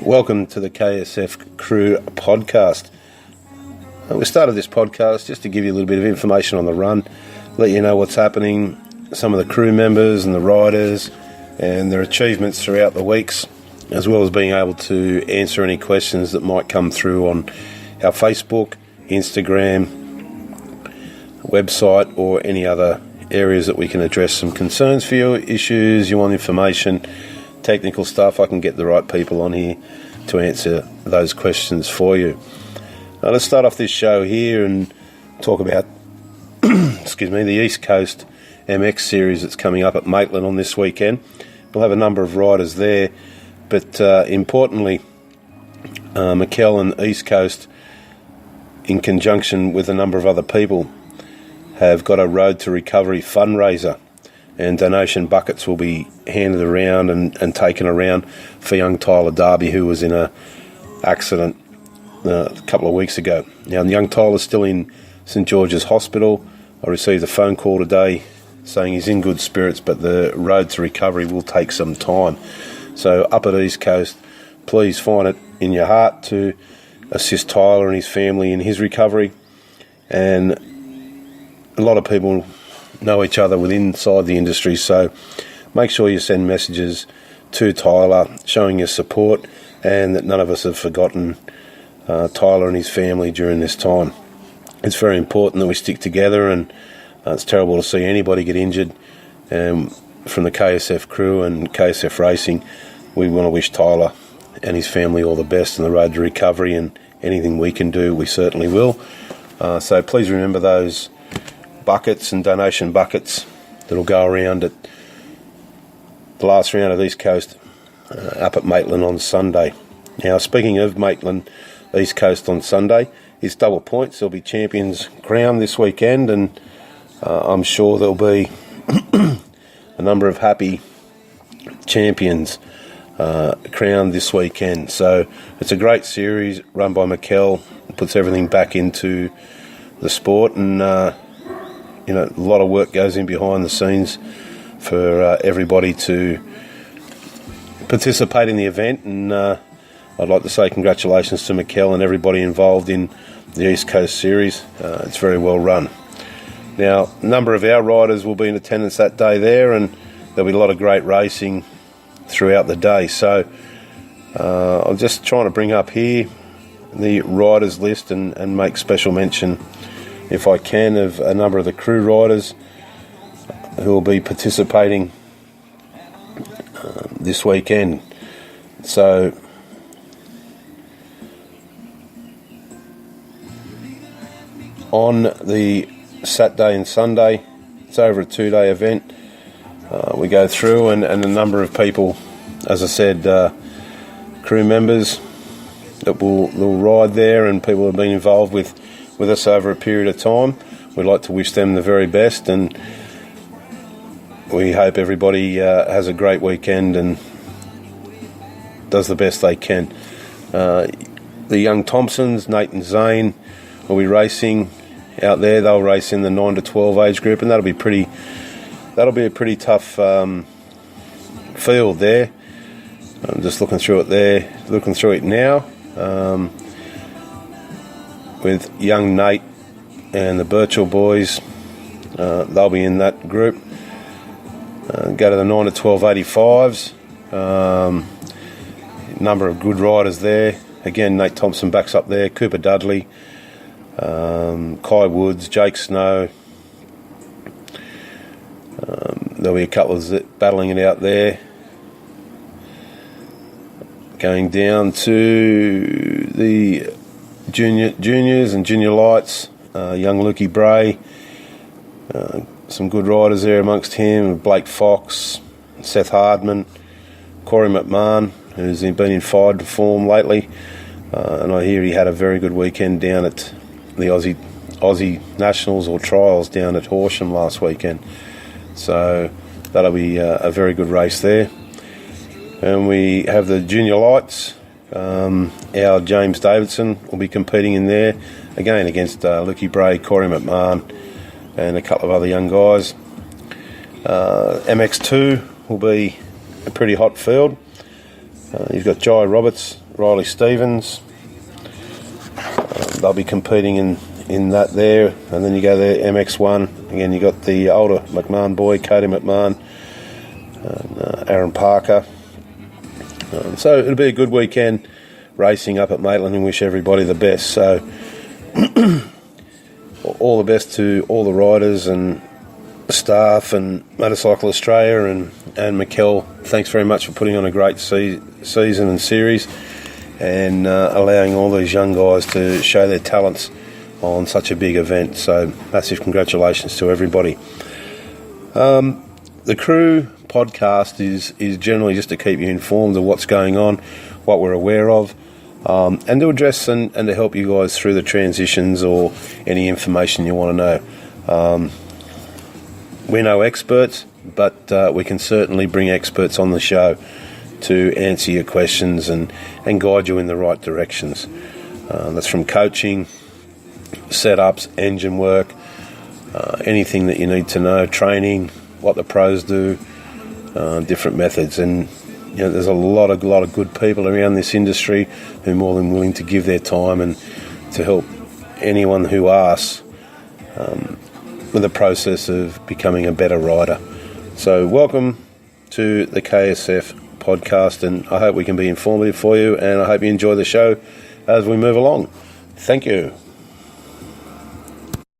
Welcome to the Ksf Krew Podcast. We started this podcast just to give you a little bit of information on the run, let you know what's happening, some of the crew members and the riders and their achievements throughout the weeks, as well as being able to answer any questions that might come through on our Facebook, Instagram, website, or any other areas that we can address some concerns for you, issues, you want information, technical stuff. I can get the right people on here to answer those questions for you. Now, let's start off this show here and talk about the East Coast MX series that's coming up at Maitland on this weekend. We'll have a number of riders there, but importantly, Mikel and East Coast, in conjunction with a number of other people, have got a Road to Recovery fundraiser, and donation buckets will be handed around and taken around for young Tyler Darby, who was in an accident a couple of weeks ago. Now, young Tyler's still in St George's Hospital. I received a phone call today saying he's in good spirits, but the Road to Recovery will take some time. So up at East Coast, please find it in your heart to assist Tyler and his family in his recovery. And a lot of people know each other inside the industry, so make sure you send messages to Tyler showing your support and that none of us have forgotten Tyler and his family during this time. It's very important that we stick together, and it's terrible to see anybody get injured. From the Ksf Krew and Ksf Racing, we want to wish Tyler and his family all the best in the road to recovery, and anything we can do, we certainly will. So please remember those buckets and donation buckets that'll go around at the last round of East Coast up at Maitland on Sunday. Now, speaking of Maitland, East Coast on Sunday, it's double points. There'll be champions crowned this weekend, and I'm sure there'll be a number of happy champions crowned this weekend. So it's a great series run by Mikel. It puts everything back into the sport, and a lot of work goes in behind the scenes for everybody to participate in the event, and I'd like to say congratulations to Mikel and everybody involved in the East Coast Series. It's very well run. Now, a number of our riders will be in attendance that day there, and there'll be a lot of great racing throughout the day. So I'm just trying to bring up here the riders list and make special mention, if I can, of a number of the crew riders who will be participating this weekend. So on the Saturday and Sunday, it's over a 2-day event. We go through and a number of people, as I said, crew members that will ride there, and people who have been involved with us over a period of time. We'd like to wish them the very best, and we hope everybody has a great weekend and does the best they can. The young Thompsons, Nate and Zane, will be racing out there. They'll race in the 9 to 12 age group, and that'll be a pretty tough field there. I'm just looking through it now. With young Nate and the Birchall boys, they'll be in that group. Go to the 9 to 12 85s. Number of good riders there. Again, Nate Thompson backs up there. Cooper Dudley, Kai Woods, Jake Snow. There'll be a couple of battling it out there. Going down to the juniors and junior lights, young Lukey Bray, some good riders there amongst him, Blake Fox, Seth Hardman, Corey McMahon, who's been in fide form lately, and I hear he had a very good weekend down at the Aussie Nationals or Trials down at Horsham last weekend. So that'll be a very good race there. And we have the junior lights. Our James Davidson will be competing in there again against Lukey Bray, Corey McMahon, and a couple of other young guys. MX2 will be a pretty hot field. You've got Jai Roberts Riley Stevens. They'll be competing in that there. And then you go there, MX1. Again, you got the older McMahon boy, Cody McMahon, and Aaron Parker. So it'll be a good weekend racing up at Maitland, and wish everybody the best. So all the best to all the riders and staff and Motorcycle Australia and Mikkel. Thanks very much for putting on a great season and series, and allowing all these young guys to show their talents on such a big event. So massive congratulations to everybody. The Krew podcast is generally just to keep you informed of what's going on, what we're aware of, and to address and to help you guys through the transitions or any information you want to know. We're no experts, but we can certainly bring experts on the show to answer your questions and guide you in the right directions. That's from coaching, setups, engine work, anything that you need to know, training, what the pros do, different methods. And there's a lot of good people around this industry who are more than willing to give their time and to help anyone who asks with the process of becoming a better rider. So welcome to the Ksf Podcast, and I hope we can be informative for you, and I hope you enjoy the show as we move along. Thank you.